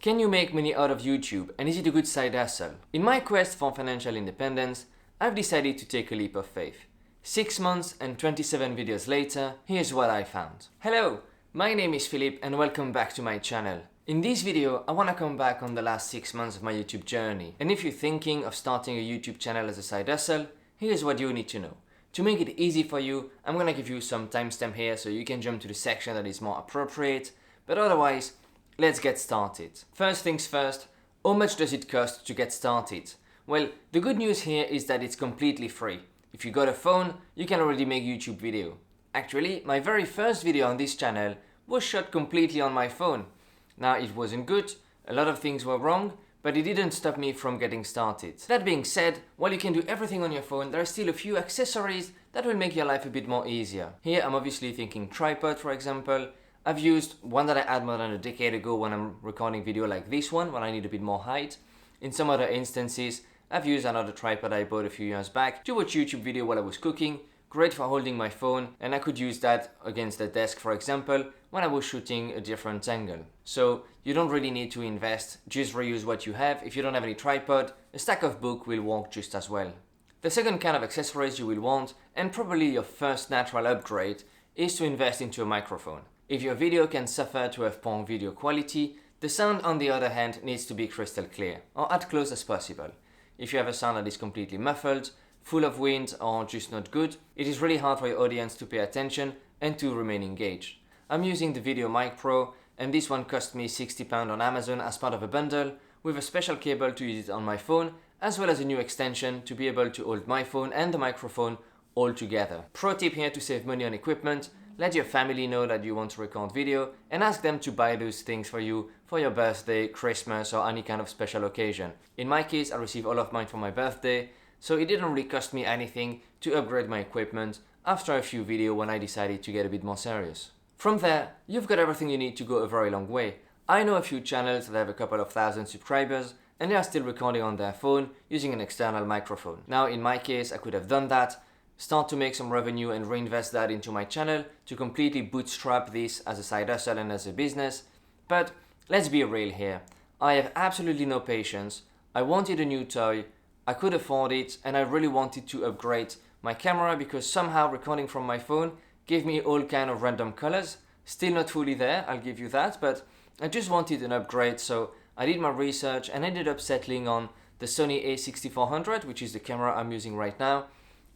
Can you make money out of YouTube, and is it a good side hustle? In my quest for financial independence, I've decided to take a leap of faith. 6 months and 27 videos later, here's what I found. Hello, my name is Philip and welcome back to my channel. In this video, I want to come back on the last 6 months of my YouTube journey. And if you're thinking of starting a YouTube channel as a side hustle, here's what you need to know. To make it easy for you, I'm going to give you some timestamp here so you can jump to the section that is more appropriate. But otherwise, let's get started. First things first, how much does it cost to get started? Well, the good news here is that it's completely free. If you got a phone, you can already make YouTube video. Actually, my very first video on this channel was shot completely on my phone. Now, it wasn't good, a lot of things were wrong, but it didn't stop me from getting started. That being said, while you can do everything on your phone, there are still a few accessories that will make your life a bit more easier. Here, I'm obviously thinking tripod, for example. I've used one that I had more than a decade ago when I'm recording video like this one, when I need a bit more height. In some other instances, I've used another tripod I bought a few years back to watch YouTube video while I was cooking. Great for holding my phone, and I could use that against the desk, for example, when I was shooting a different angle. So you don't really need to invest, just reuse what you have. If you don't have any tripod, a stack of books will work just as well. The second kind of accessories you will want, and probably your first natural upgrade, is to invest into a microphone. If your video can suffer to have poor video quality, the sound on the other hand needs to be crystal clear, or as close as possible. If you have a sound that is completely muffled, full of wind, or just not good, it is really hard for your audience to pay attention and to remain engaged. I'm using the Video Mic Pro, and this one cost me £60 on Amazon as part of a bundle, with a special cable to use it on my phone, as well as a new extension to be able to hold my phone and the microphone all together. Pro tip here to save money on equipment: let your family know that you want to record video and ask them to buy those things for you for your birthday, Christmas, or any kind of special occasion. In my case, I received all of mine for my birthday, so it didn't really cost me anything to upgrade my equipment after a few videos when I decided to get a bit more serious. From there, you've got everything you need to go a very long way. I know a few channels that have a couple of thousand subscribers and they are still recording on their phone using an external microphone. Now, in my case, I could have done that, start to make some revenue and reinvest that into my channel to completely bootstrap this as a side hustle and as a business. But let's be real here. I have absolutely no patience. I wanted a new toy, I could afford it, and I really wanted to upgrade my camera because somehow recording from my phone gave me all kind of random colors. Still not fully there, I'll give you that, but I just wanted an upgrade, so I did my research and ended up settling on the Sony a6400, which is the camera I'm using right now.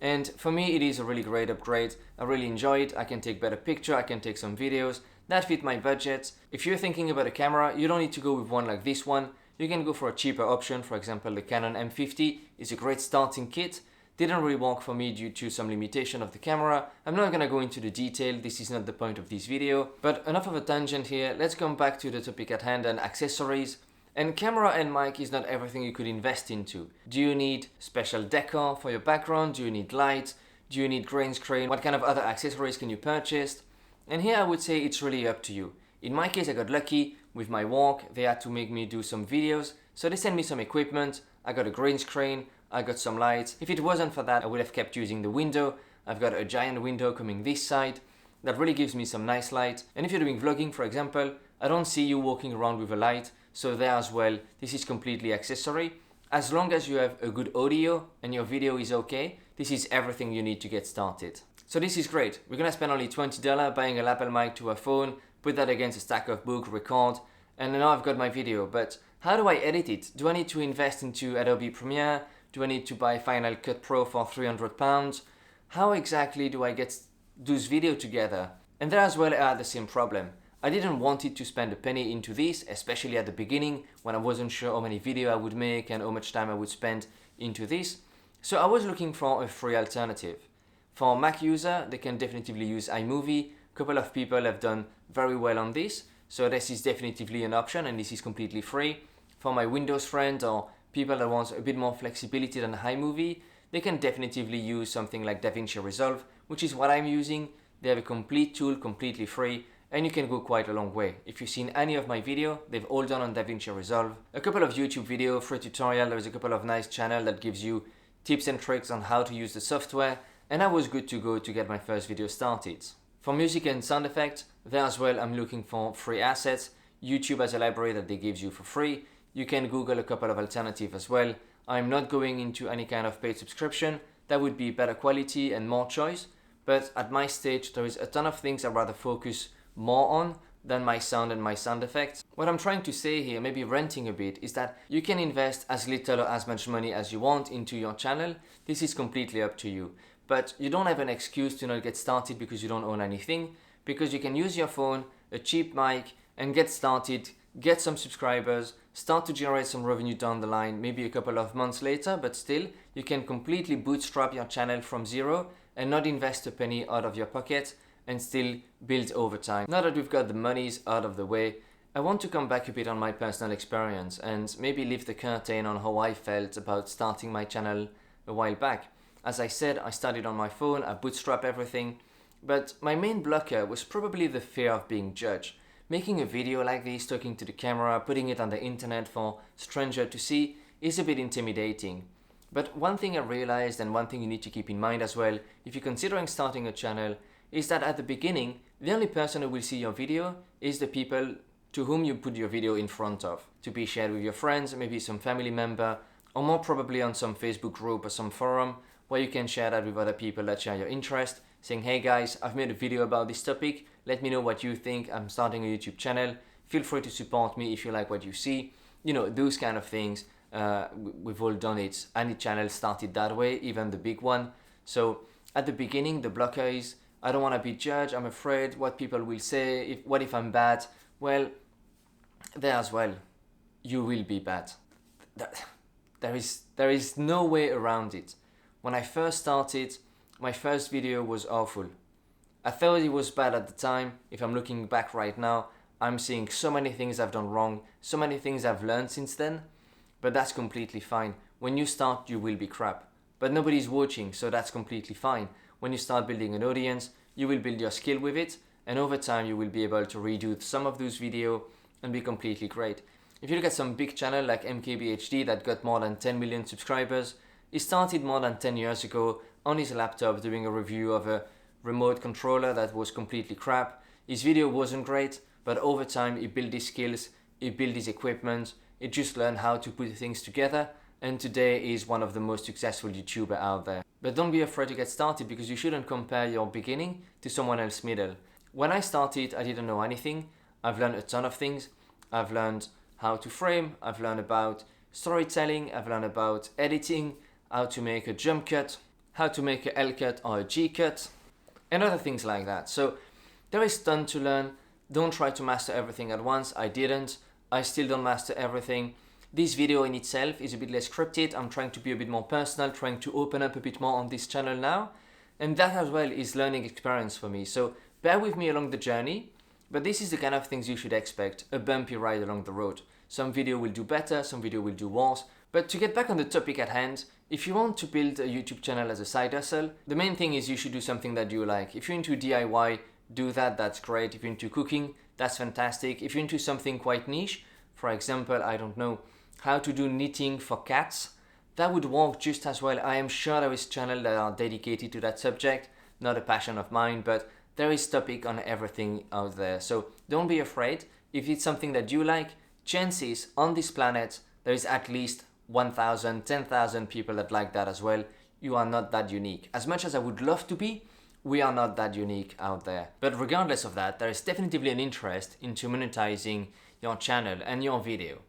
And for me, it is a really great upgrade. I really enjoy it. I can take better pictures, I can take some videos that fit my budget. If you're thinking about a camera, you don't need to go with one like this one. You can go for a cheaper option. For example, the Canon M50 is a great starting kit. Didn't really work for me due to some limitation of the camera. I'm not gonna go into the detail, this is not the point of this video. But enough of a tangent here, let's come back to the topic at hand and accessories. And camera and mic is not everything you could invest into. Do you need special decor for your background? Do you need light? Do you need green screen? What kind of other accessories can you purchase? And here I would say it's really up to you. In my case, I got lucky with my work. They had to make me do some videos, so they sent me some equipment. I got a green screen, I got some lights. If it wasn't for that, I would have kept using the window. I've got a giant window coming this side that really gives me some nice light. And if you're doing vlogging, for example, I don't see you walking around with a light, so there as well, this is completely accessory. As long as you have a good audio and your video is okay, this is everything you need to get started. So this is great. We're gonna spend only $20 buying a lapel mic to a phone, put that against a stack of books, record, and now I've got my video. But how do I edit it? Do I need to invest into Adobe Premiere? Do I need to buy Final Cut Pro for £300? How exactly do I get those videos together? And there as well I had the same problem. I didn't want it to spend a penny into this, especially at the beginning when I wasn't sure how many videos I would make and how much time I would spend into this. So I was looking for a free alternative. For Mac user, they can definitively use iMovie. A couple of people have done very well on this, so this is definitively an option and this is completely free. For my Windows friend or people that want a bit more flexibility than iMovie, they can definitively use something like Davinci Resolve, which is what I'm using. They have a complete tool, completely free, and you can go quite a long way. If you've seen any of my video, they've all done on Davinci Resolve. A couple of YouTube video, free tutorial, there's a couple of nice channel that gives you tips and tricks on how to use the software, and I was good to go to get my first video started. For music and sound effects, there as well I'm looking for free assets. YouTube has a library that they give you for free. You can Google a couple of alternatives as well. I'm not going into any kind of paid subscription. That would be better quality and more choice. But at my stage, there is a ton of things I'd rather focus more on than my sound and my sound effects. What I'm trying to say here, maybe ranting a bit, is that you can invest as little or as much money as you want into your channel. This is completely up to you. But you don't have an excuse to not get started because you don't own anything, because you can use your phone, a cheap mic, and get started, get some subscribers, start to generate some revenue down the line, maybe a couple of months later, but still, you can completely bootstrap your channel from zero and not invest a penny out of your pocket and still build over time. Now that we've got the monies out of the way, I want to come back a bit on my personal experience and maybe lift the curtain on how I felt about starting my channel a while back. As I said, I started on my phone, I bootstrapped everything, but my main blocker was probably the fear of being judged. Making a video like this, talking to the camera, putting it on the internet for strangers to see is a bit intimidating. But one thing I realized, and one thing you need to keep in mind as well, if you're considering starting a channel, is that at the beginning, the only person who will see your video is the people to whom you put your video in front of, to be shared with your friends, maybe some family member, or more probably on some Facebook group or some forum, where you can share that with other people that share your interest, saying, hey guys, I've made a video about this topic, let me know what you think, I'm starting a YouTube channel, feel free to support me if you like what you see. You know, those kind of things, we've all done it. Any channel started that way, even the big one. So at the beginning, the blocker is, I don't want to be judged, I'm afraid what people will say, what if I'm bad? Well, there as well, you will be bad. There is no way around it. When I first started, my first video was awful. I thought it was bad at the time. If I'm looking back right now, I'm seeing so many things I've done wrong, so many things I've learned since then, but that's completely fine. When you start, you will be crap, but nobody's watching, so that's completely fine. When you start building an audience, you will build your skill with it, and over time you will be able to redo some of those videos and be completely great. If you look at some big channel like MKBHD that got more than 10 million subscribers, he started more than 10 years ago on his laptop doing a review of a remote controller that was completely crap. His video wasn't great, but over time he built his skills, he built his equipment, he just learned how to put things together, and today he's one of the most successful YouTubers out there. But don't be afraid to get started, because you shouldn't compare your beginning to someone else's middle. When I started, I didn't know anything. I've learned a ton of things. I've learned how to frame, I've learned about storytelling, I've learned about editing, how to make a jump cut, how to make a L cut or a G cut, and other things like that. So there is a ton to learn. Don't try to master everything at once. I didn't. I still don't master everything. This video in itself is a bit less scripted. I'm trying to be a bit more personal, trying to open up a bit more on this channel now. And that as well is learning experience for me. So bear with me along the journey. But this is the kind of things you should expect, a bumpy ride along the road. Some video will do better, some video will do worse. But to get back on the topic at hand, if you want to build a YouTube channel as a side hustle, the main thing is you should do something that you like. If you're into DIY, do that, that's great. If you're into cooking, that's fantastic. If you're into something quite niche, for example, I don't know, how to do knitting for cats, that would work just as well. I am sure there is channels that are dedicated to that subject, not a passion of mine, but there is topic on everything out there. So don't be afraid. If it's something that you like, chances on this planet, there is at least 1,000, 10,000 people that like that as well. You are not that unique. As much as I would love to be, we are not that unique out there. But regardless of that, there is definitely an interest into monetizing your channel and your video.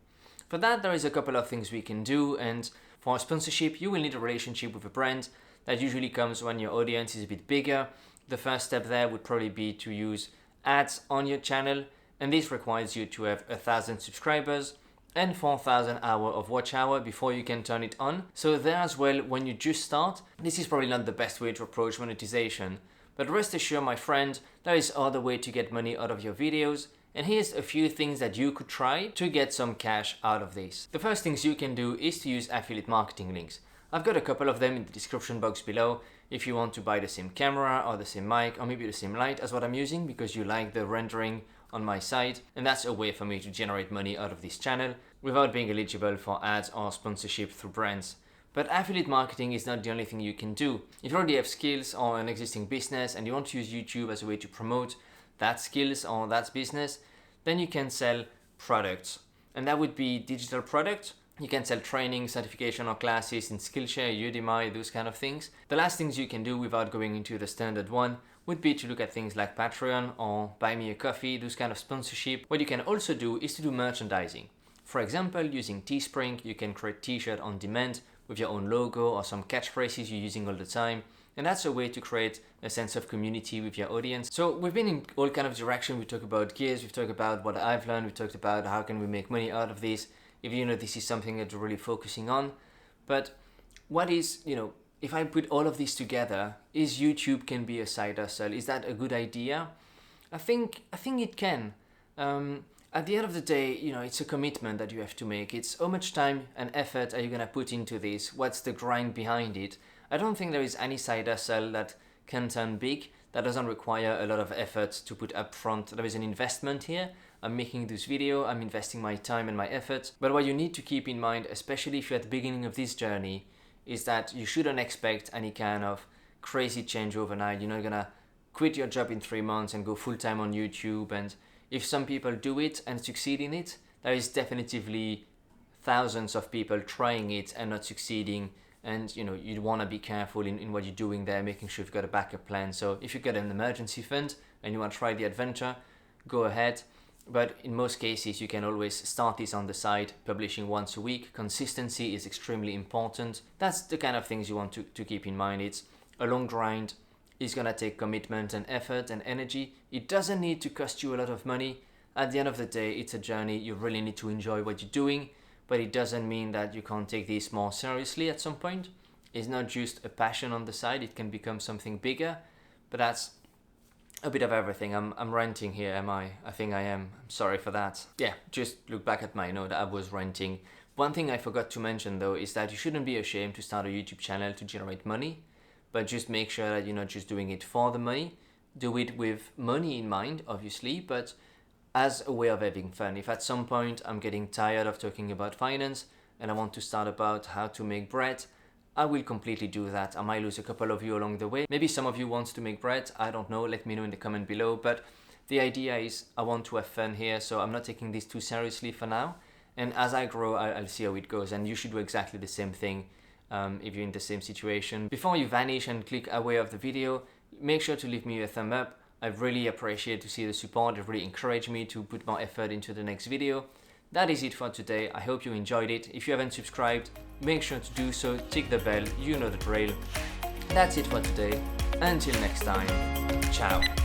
For that, there is a couple of things we can do, and for sponsorship, you will need a relationship with a brand. That usually comes when your audience is a bit bigger. The first step there would probably be to use ads on your channel, and this requires you to have 1,000 subscribers and 4,000 hours of watch hour before you can turn it on. So there as well, when you just start, this is probably not the best way to approach monetization, but rest assured my friend, there is other way to get money out of your videos, and here's a few things that you could try to get some cash out of this. The first things you can do is to use affiliate marketing links. I've got a couple of them in the description box below if you want to buy the same camera or the same mic or maybe the same light as what I'm using because you like the rendering on my side, and that's a way for me to generate money out of this channel without being eligible for ads or sponsorship through brands. But affiliate marketing is not the only thing you can do. If you already have skills or an existing business and you want to use YouTube as a way to promote that skills or that business, then you can sell products, and that would be digital products. You can sell training, certification or classes in Skillshare, Udemy, those kind of things. The last things you can do without going into the standard one would be to look at things like Patreon or Buy Me a Coffee, those kind of sponsorship. What you can also do is to do merchandising. For example, using Teespring, you can create t-shirt on demand with your own logo or some catchphrases you're using all the time. And that's a way to create a sense of community with your audience. So we've been in all kind of direction. We talked about gears, we've talked about what I've learned, we talked about how can we make money out of this, if you know this is something that you're really focusing on. But what is, if I put all of this together, is YouTube can be a side hustle? Is that a good idea? I think it can. At the end of the day, it's a commitment that you have to make. It's how much time and effort are you gonna put into this? What's the grind behind it? I don't think there is any side hustle that can turn big that doesn't require a lot of effort to put up front. There is an investment here. I'm making this video, I'm investing my time and my effort. But what you need to keep in mind, especially if you're at the beginning of this journey, is that you shouldn't expect any kind of crazy change overnight. You're not gonna quit your job in 3 months and go full-time on YouTube. And if some people do it and succeed in it, there is definitively thousands of people trying it and not succeeding. And you'd want to be careful in what you're doing there, making sure you've got a backup plan. So if you've got an emergency fund and you want to try the adventure, go ahead. But in most cases, you can always start this on the side, publishing once a week. Consistency is extremely important. That's the kind of things you want to keep in mind. It's a long grind. It's going to take commitment and effort and energy. It doesn't need to cost you a lot of money. At the end of the day, it's a journey. You really need to enjoy what you're doing. But it doesn't mean that you can't take this more seriously at some point. It's not just a passion on the side, it can become something bigger. But that's a bit of everything. I'm ranting here, am I? I think I am. I'm sorry for that. Yeah, just look back at my note, I was ranting. One thing I forgot to mention though is that you shouldn't be ashamed to start a YouTube channel to generate money, but just make sure that you're not just doing it for the money. Do it with money in mind, obviously, but as a way of having fun. If at some point I'm getting tired of talking about finance and I want to start about how to make bread, I will completely do that. I might lose a couple of you along the way. Maybe some of you want to make bread, I don't know, let me know in the comment below. But the idea is I want to have fun here, so I'm not taking this too seriously for now. And as I grow, I'll see how it goes. And you should do exactly the same thing if you're in the same situation. Before you vanish and click away of the video, make sure to leave me a thumb up. I really appreciate to see the support. It really encouraged me to put more effort into the next video. That is it for today. I hope you enjoyed it. If you haven't subscribed, make sure to do so. Tick the bell, you know the drill. That's it for today. Until next time, ciao.